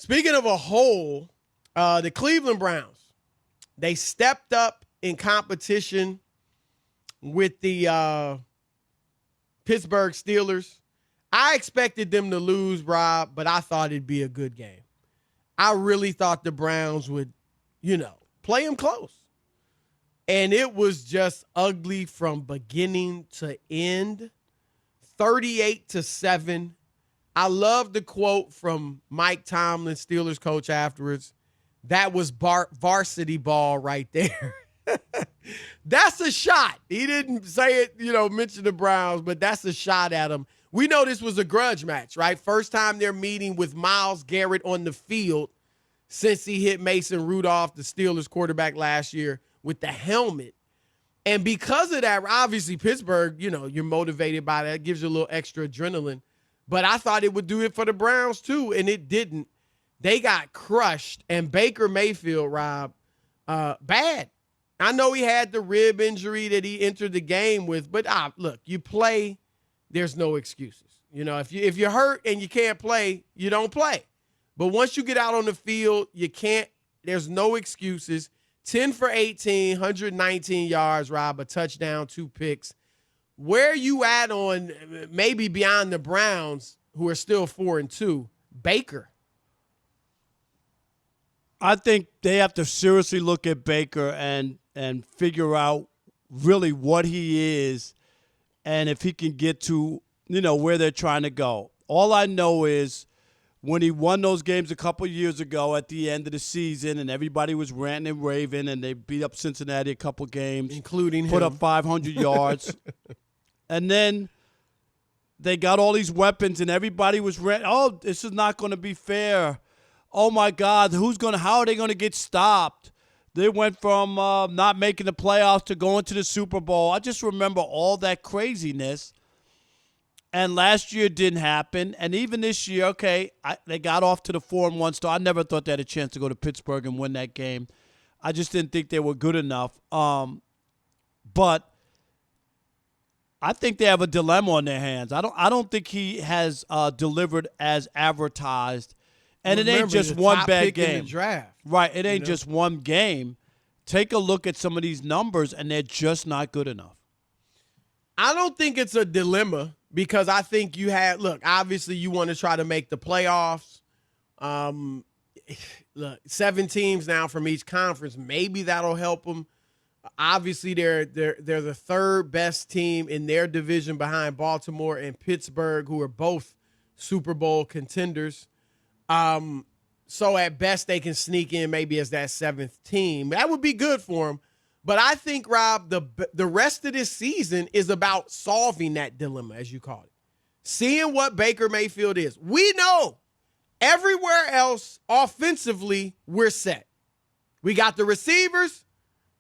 Speaking of a hole, the Cleveland Browns, they stepped up in competition with the Pittsburgh Steelers. I expected them to lose, Rob, but I thought it'd be a good game. I really thought the Browns would, play them close. And it was just ugly from beginning to end. 38-7. I love the quote from Mike Tomlin, Steelers coach, afterwards. That was varsity ball right there. That's a shot. He didn't say it, mention the Browns, but that's a shot at him. We know this was a grudge match, right? First time they're meeting with Myles Garrett on the field since he hit Mason Rudolph, the Steelers quarterback last year, with the helmet. And because of that, obviously Pittsburgh, you're motivated by that. It gives you a little extra adrenaline. But I thought it would do it for the Browns too, and it didn't. They got crushed. And Baker Mayfield, Rob, bad. I know he had the rib injury that he entered the game with, but look, you play, there's no excuses. If you're hurt and you can't play, you don't play. But once you get out on the field, you can't, there's no excuses. 10 for 18, 119 yards, Rob, a touchdown, 2 picks. Where you at on maybe beyond the Browns, who are still 4-2, Baker? I think they have to seriously look at Baker and figure out really what he is and if he can get to, where they're trying to go. All I know is when he won those games a couple years ago at the end of the season and everybody was ranting and raving and they beat up Cincinnati a couple games. Including put him. up 500 yards. And then they got all these weapons and everybody was ranting, oh, this is not going to be fair. Oh, my God, how are they going to get stopped? They went from not making the playoffs to going to the Super Bowl. I just remember all that craziness. And last year didn't happen. And even this year, okay, they got off to the 4-1 start. I never thought they had a chance to go to Pittsburgh and win that game. I just didn't think they were good enough. But I think they have a dilemma on their hands. I don't think he has delivered as advertised. And it ain't just one bad game. In the draft. Right, it ain't just one game. Take a look at some of these numbers, and they're just not good enough. I don't think it's a dilemma because I think obviously you want to try to make the playoffs. Look, 7 teams now from each conference. Maybe that'll help them. Obviously, they're the third best team in their division behind Baltimore and Pittsburgh, who are both Super Bowl contenders. So at best they can sneak in maybe as that 7th team. That would be good for them. But I think, Rob, the rest of this season is about solving that dilemma, as you call it. Seeing what Baker Mayfield is. We know everywhere else offensively we're set. We got the receivers.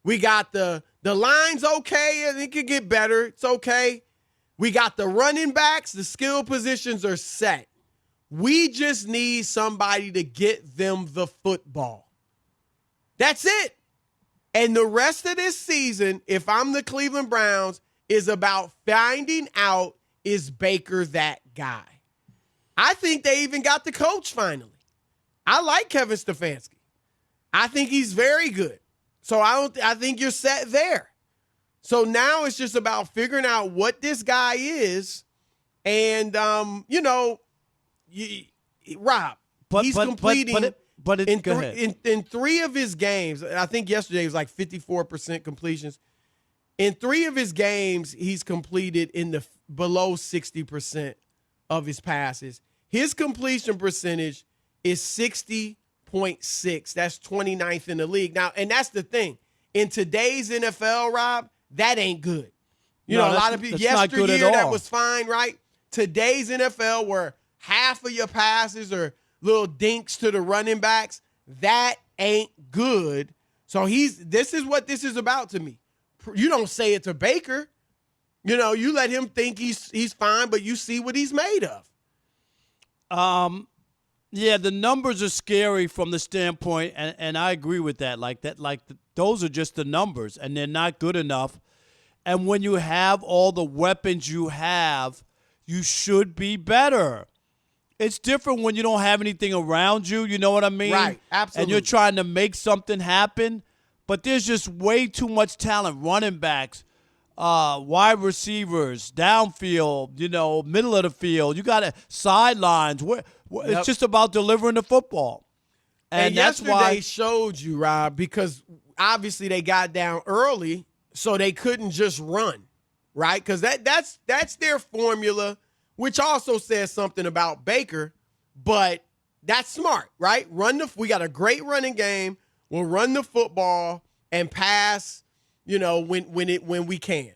We got the lines okay, and it could get better. It's okay. We got the running backs. The skill positions are set. We just need somebody to get them the football. That's it. And the rest of this season, if I'm the Cleveland Browns, is about finding out, is Baker that guy? I think they even got the coach finally. I like Kevin Stefanski. I think he's very good. So I think you're set there. So now it's just about figuring out what this guy is. And, Rob, he's completing in 3 of his games. I think yesterday was like 54% completions. In 3 of his games, he's completed in the below 60% of his passes. His completion percentage is 60.6. That's 29th in the league. Now, and that's the thing. In today's NFL, Rob, that ain't good. A lot of people yesteryear that was fine, right? Today's NFL where half of your passes are little dinks to the running backs, that ain't good. So this is what this is about to me. You don't say it to Baker. You let him think he's fine, but you see what he's made of. Yeah, the numbers are scary from the standpoint, and I agree with that. Those are just the numbers, and they're not good enough. And when you have all the weapons you have, you should be better. It's different when you don't have anything around you. You know what I mean? Right, absolutely. And you're trying to make something happen, but there's just way too much talent. Running backs, wide receivers, downfield, middle of the field. You got sidelines. It's just about delivering the football. And that's yesterday why showed you, Rob, because obviously they got down early, so they couldn't just run, right? Because that's their formula, which also says something about Baker, but that's smart, right? We got a great running game. We'll run the football and pass, when we can.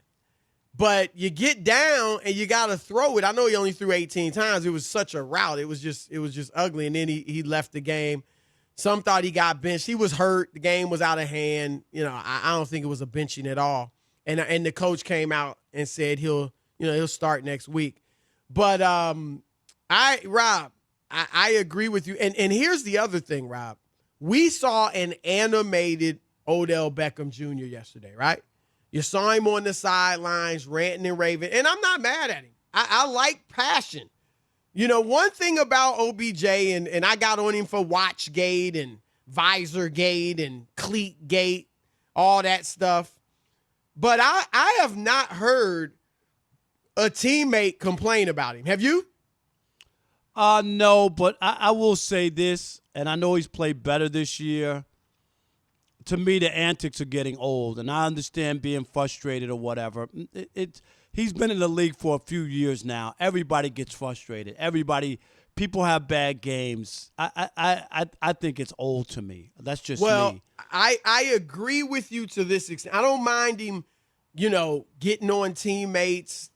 But you get down and you got to throw it. I know he only threw 18 times. It was such a rout. It was just ugly. And then he left the game. Some thought he got benched. He was hurt. The game was out of hand. I don't think it was a benching at all. And the coach came out and said he'll start next week. But Rob, I agree with you. And here's the other thing, Rob. We saw an animated Odell Beckham Jr. yesterday, right? You saw him on the sidelines ranting and raving, and I'm not mad at him. I like passion. One thing about OBJ, and I got on him for Watchgate and Visorgate and Cleatgate, all that stuff. But I have not heard a teammate complain about him. Have you? No, but I will say this, and I know he's played better this year. To me, the antics are getting old, and I understand being frustrated or whatever. He's been in the league for a few years now. Everybody gets frustrated. People have bad games. I think it's old to me. That's just me. I agree with you to this extent. I don't mind him, getting on teammates,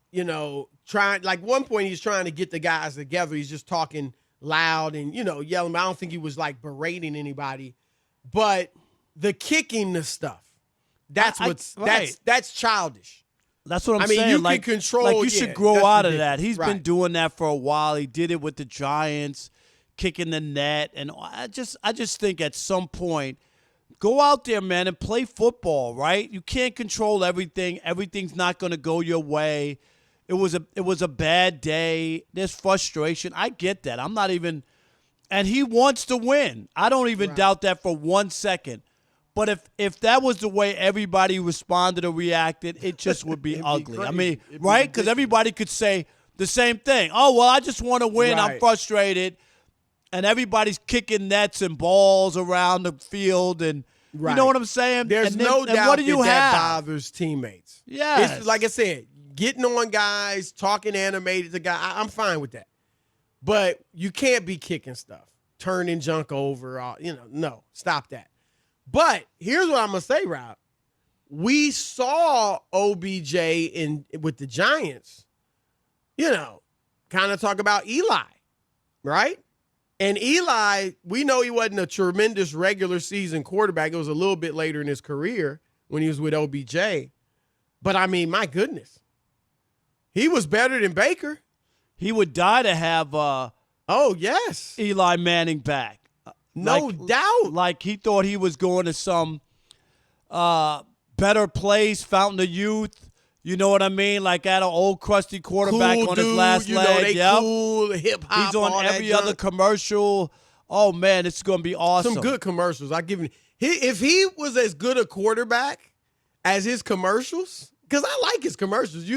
trying. Like one point he's trying to get the guys together. He's just talking loud and, yelling. I don't think he was like berating anybody. But the kicking the stuff, that's childish. That's what I'm saying. You can control. You should grow out of that. He's been doing that for a while. He did it with the Giants, kicking the net, and I just think at some point, go out there, man, and play football. Right? You can't control everything. Everything's not going to go your way. It was a bad day. There's frustration. I get that. I'm not even, and he wants to win. I don't even doubt that for 1 second. But if that was the way everybody responded or reacted, it just would be ugly. I mean, right? Because everybody could say the same thing. Oh, well, I just want to win. Right. I'm frustrated. And everybody's kicking nets and balls around the field. And you know what I'm saying? There's no doubt that bothers teammates. Yeah. It's like I said, getting on guys, talking animated to guys, I'm fine with that. But you can't be kicking stuff, turning junk over. No, stop that. But here's what I'm going to say, Rob. We saw OBJ with the Giants, kind of talk about Eli, right? And Eli, we know he wasn't a tremendous regular season quarterback. It was a little bit later in his career when he was with OBJ. But, I mean, my goodness. He was better than Baker. He would die to have Eli Manning back. No doubt. Like he thought he was going to some better place, fountain of youth. You know what I mean? Like at an old crusty quarterback cool on dude, his last leg. Cool, hip hop. He's on every other commercial. Oh man, it's going to be awesome. Some good commercials. I give him. If he was as good a quarterback as his commercials, because I like his commercials.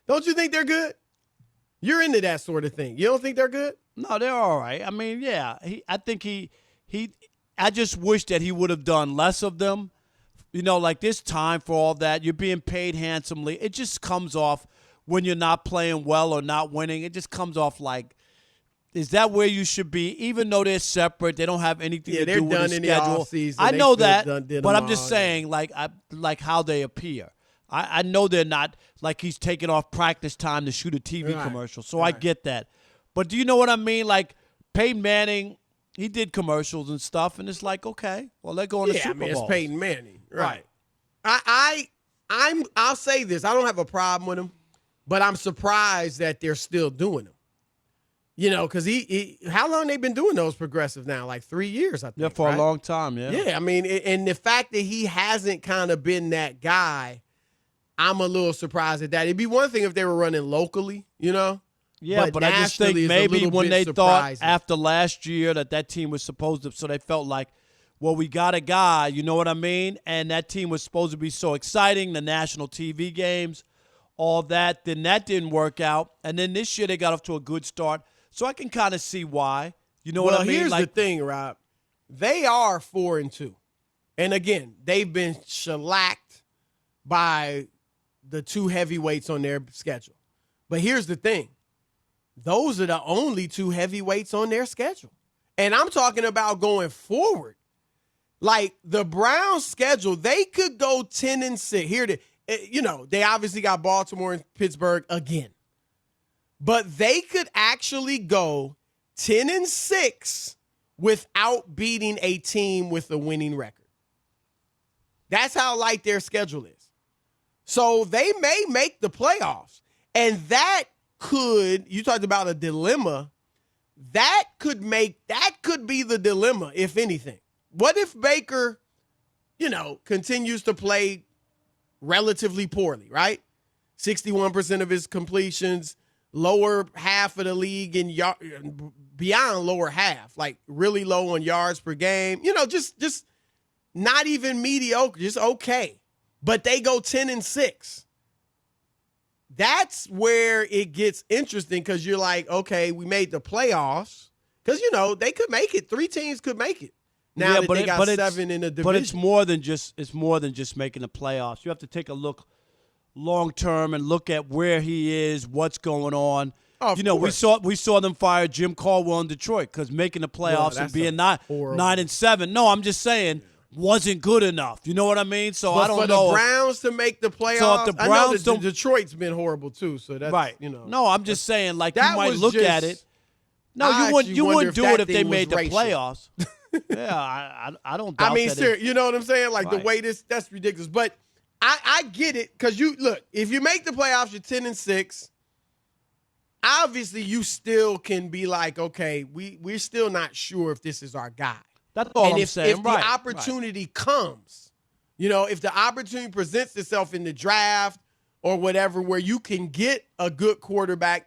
Don't you think they're good? You're into that sort of thing. You don't think they're good? No, they're all right. I mean, yeah. I think I just wish that he would have done less of them. Like this time for all that. You're being paid handsomely. It just comes off when you're not playing well or not winning. It just comes off like, is that where you should be? Even though they're separate, they don't have anything to do with the schedule. I know that, but I'm just saying, like how they appear. I know they're not like he's taking off practice time to shoot a TV commercial. So I get that. But do you know what I mean? Like Peyton Manning, he did commercials and stuff, and it's like, okay, well, they're going to Super Bowl. It's Peyton Manning, right? I'll say this: I don't have a problem with him, but I'm surprised that they're still doing them. Because how long they been doing those progressive now? Like 3 years, I think. Yeah, for a long time. Yeah. Yeah, I mean, and the fact that he hasn't kind of been that guy, I'm a little surprised at that. It'd be one thing if they were running locally, Yeah, but I just think maybe when they thought surprising. after last year that team was supposed to, so they felt like, well, we got a guy, you know what I mean? And that team was supposed to be so exciting, the national TV games, all that. Then that didn't work out. And then this year they got off to a good start. So I can kind of see why. You know what I mean? Here's the thing, Rob. They are 4-2. And again, they've been shellacked by the two heavyweights on their schedule. But here's the thing. Those are the only two heavyweights on their schedule. And I'm talking about going forward. Like the Browns' schedule, they could go 10-6. They obviously got Baltimore and Pittsburgh again. But they could actually go 10-6 without beating a team with a winning record. That's how light their schedule is. So they may make the playoffs. And that could, you talked about a dilemma, that could be the dilemma, if anything. What if Baker, continues to play relatively poorly, right? 61% of his completions, lower half of the league in beyond lower half, like really low on yards per game. Just not even mediocre, just okay. But they go 10-6. That's where it gets interesting because you're like, okay, we made the playoffs because, they could make it. 3 teams could make it. Now that they got 7 in the division. But it's more than just making the playoffs. You have to take a look long term and look at where he is, what's going on. Oh, we saw them fire Jim Caldwell in Detroit because making the playoffs and being 9-7. No, I'm just saying wasn't good enough. You know what I mean? So but I don't for know the Browns to make the playoffs. So if the Browns I know Detroit's been horrible too. So that's right. No, I'm just saying like you might look at it. No, you wouldn't do it if they made the playoffs. Yeah, I don't doubt that. Seriously, you know what I'm saying? Like right. the way that's ridiculous. But I get it because if you make the playoffs, you're 10-6. Obviously, you still can be like, okay, we're still not sure if this is our guy. That's all I'm saying. If the opportunity comes, if the opportunity presents itself in the draft or whatever, where you can get a good quarterback,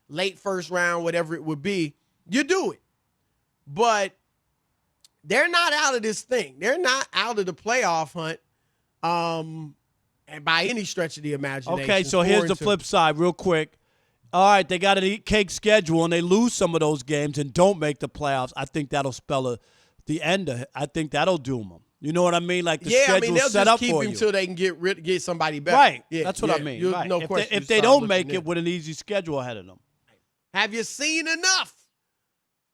late first round, whatever it would be, you do it. But they're not out of this thing. They're not out of the playoff hunt and by any stretch of the imagination. Okay, so here's the flip side real quick. All right, they got an eat cake schedule, and they lose some of those games and don't make the playoffs. I think that'll spell the end of it. I think that'll doom them. You know what I mean? Like the schedule's set up for you. They'll just keep him until they can get somebody better. Right. Yeah, that's what I mean. Right. No question. If they don't make it with an easy schedule ahead of them. Have you seen enough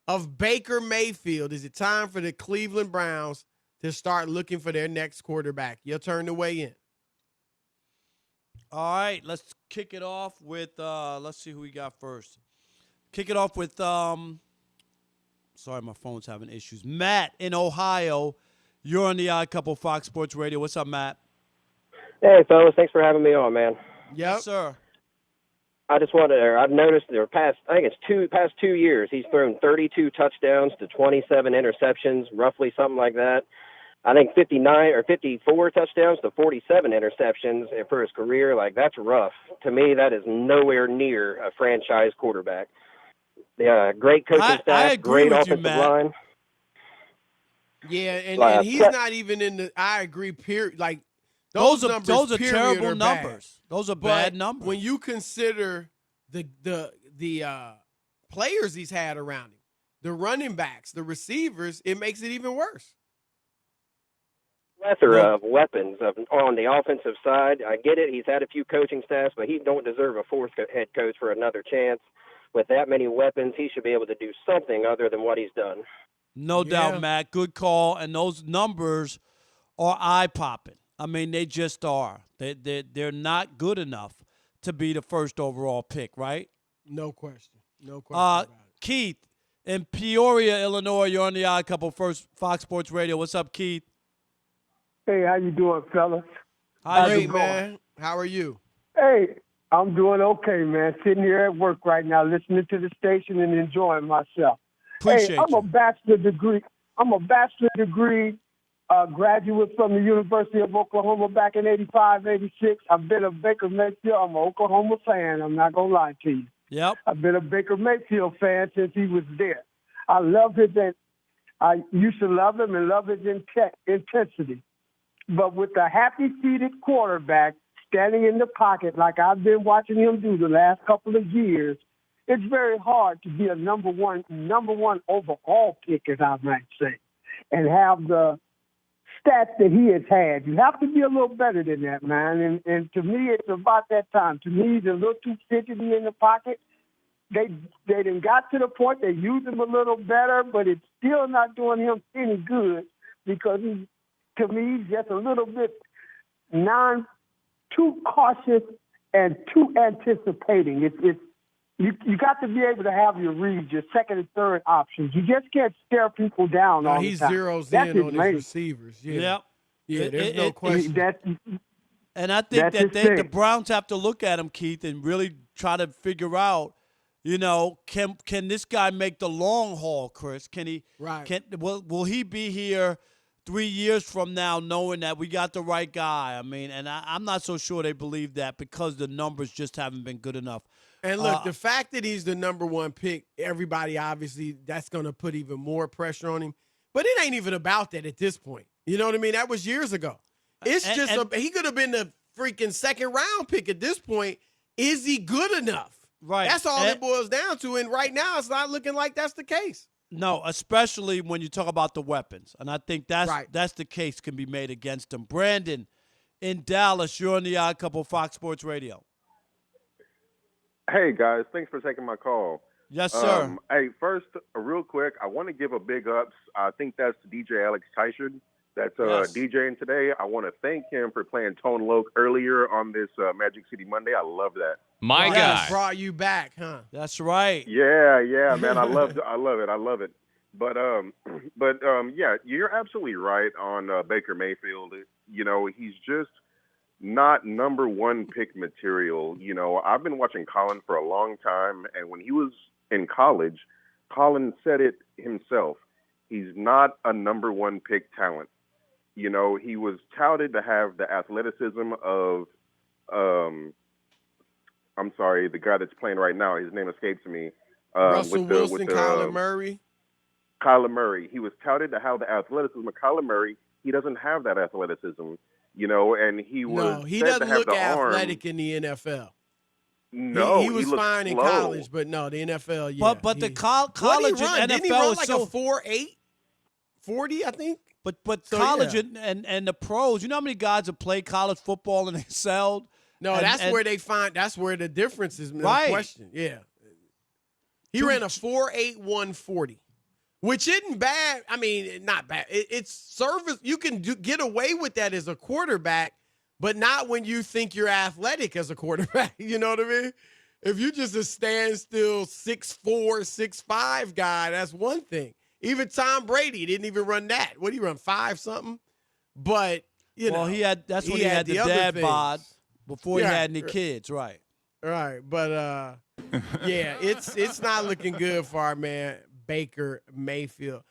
of Baker Mayfield? Is it time for the Cleveland Browns to start looking for their next quarterback? Your turn to weigh in. All right, let's kick it off with let's see who we got first. Kick it off with sorry, my phone's having issues. Matt in Ohio. You're on the Odd Couple Fox Sports Radio. What's up, Matt? Hey, fellas. Thanks for having me on, man. Yep. Yes, sir. I've noticed past 2 years, he's thrown 32 touchdowns to 27 interceptions, roughly something like that. I think 59 or 54 touchdowns to 47 interceptions for his career. Like, that's rough. To me, that is nowhere near a franchise quarterback. Yeah, great coaching staff, great offensive line. Yeah, and he's not even in the. I agree. Period. Like those are terrible numbers. Those are bad numbers. When you consider the players he's had around him, the running backs, the receivers, it makes it even worse. Plethora of weapons on the offensive side. I get it. He's had a few coaching staffs, but he don't deserve a fourth head coach for another chance. With that many weapons, he should be able to do something other than what he's done. No doubt, Matt. Good call. And those numbers are eye-popping. I mean, they just are. They're not good enough to be the first overall pick, right? No question. No question about it. Keith in Peoria, Illinois. You're on the Odd Couple First Fox Sports Radio. What's up, Keith? Hey, how you doing, fellas? Great, man. How are you? Hey, I'm doing okay, man. Sitting here at work right now, listening to the station and enjoying myself. I'm a bachelor degree graduate from the University of Oklahoma back in 85, 86. I've been a Baker Mayfield. I'm an Oklahoma fan. I'm not going to lie to you. Yep. I've been a Baker Mayfield fan since he was there. I love his. I used to love him and love his intensity. But with a happy-seated quarterback standing in the pocket like I've been watching him do the last couple of years, it's very hard to be a number one overall pick, as I might say, and have the stats that he has had. You have to be a little better than that, man. And to me, it's about that time. To me, he's a little too fidgety in the pocket. They done got to the point they use him a little better, but it's still not doing him any good because to me, he's just a little bit too cautious and too anticipating. You got to be able to have your reads, your second and third options. You just can't stare people down all the time. He zeroes in on his receivers. Yep. Yeah, there's no question. And I think that the Browns have to look at him, Keith, and really try to figure out, can this guy make the long haul, Chris? Can he? Right. Will he be here 3 years from now knowing that we got the right guy? I mean, and I'm not so sure they believe that because the numbers just haven't been good enough. And look, the fact that he's the number one pick, everybody obviously, that's going to put even more pressure on him. But it ain't even about that at this point. You know what I mean? That was years ago. It's he could have been the freaking second round pick at this point. Is he good enough? Right. That's all it boils down to. And right now, it's not looking like that's the case. No, especially when you talk about the weapons. And I think that's the case can be made against him. Brandon, in Dallas, you're on the Odd Couple Fox Sports Radio. Hey, guys. Thanks for taking my call. Yes, sir. Hey, first, real quick, I want to give a big ups. I think that's DJ Alex Teichard that's DJing today. I want to thank him for playing Tone Loc earlier on this Magic City Monday. I love that. My guy. Brought you back, huh? That's right. Yeah, man. I love it. But yeah, you're absolutely right on Baker Mayfield. He's just not number one pick material. I've been watching Colin for a long time, and when he was in college, Colin said it himself. He's not a number one pick talent. He was touted to have the athleticism of, I'm sorry, the guy that's playing right now, his name escapes me. Russell Wilson, Kyler Murray. Kyler Murray. He was touted to have the athleticism of Kyler Murray. He doesn't have that athleticism, and he was. No, he doesn't look athletic in the NFL. No, he was fine in college, but no, the NFL, yeah. But the college and Didn't he NFL run is like so a 4.8, 40, I think. But So, college yeah. and the pros, you know how many guys have played college football and excelled? No, that's where the difference is. No Right. question. Yeah. He ran a 4.8 140, which isn't bad. I mean, not bad. It's service. You can get away with that as a quarterback, but not when you think you're athletic as a quarterback. You know what I mean? If you just a standstill 6'4", 6'5" guy, that's one thing. Even Tom Brady didn't even run that. What did he run, 5 something? But he had the dad bod before he had any kids, right? Right, but yeah, it's not looking good for our man Baker Mayfield.